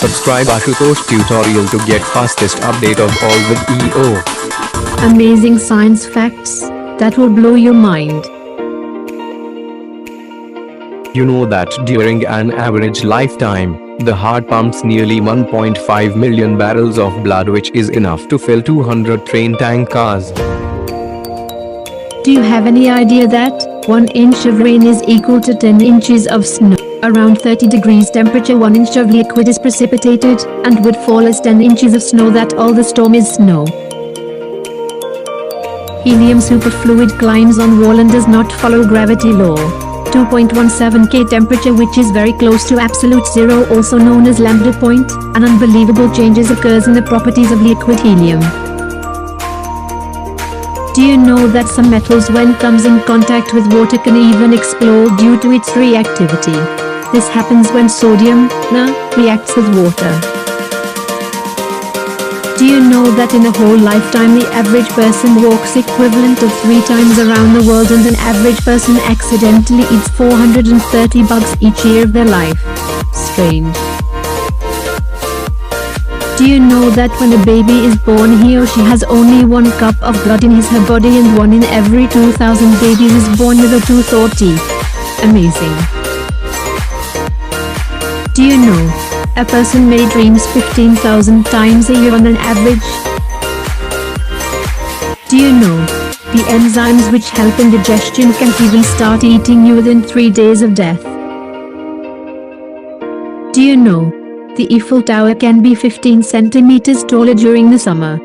Subscribe Ashutosh tutorial to get fastest update of all with EO. Amazing science facts that will blow your mind. You know that during an average lifetime, the heart pumps nearly 1.5 million barrels of blood, which is enough to fill 200 train tank cars. Do you have any idea that 1 inch of rain is equal to 10 inches of snow? Around 30 degrees temperature, 1 inch of liquid is precipitated and would fall as 10 inches of snow. That all the storm is snow. Helium superfluid climbs on wall and does not follow gravity law. 2.17 K temperature, which is very close to absolute zero, also known as lambda point, an unbelievable changes occurs in the properties of liquid helium. Do you know that some metals, when comes in contact with water, can even explode due to its reactivity? This happens when sodium, Na, reacts with water. Do you know that in a whole lifetime the average person walks equivalent of 3 times around the world, and an average person accidentally eats 430 bugs each year of their life? Strange. Do you know that when a baby is born, he or she has only 1 cup of blood in her body, and 1 in every 2,000 babies is born with a tooth or teeth? Amazing. Do you know a person may dreams 15,000 times a year on an average? Do you know the enzymes which help in digestion can even start eating you within 3 days of death? Do you know the Eiffel Tower can be 15 centimeters taller during the summer?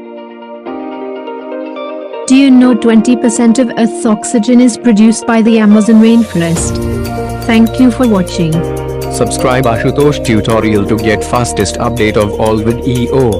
Do you know 20% of Earth's oxygen is produced by the Amazon rainforest? Thank you for watching. Subscribe Ashutosh tutorial to get fastest update of all with EO.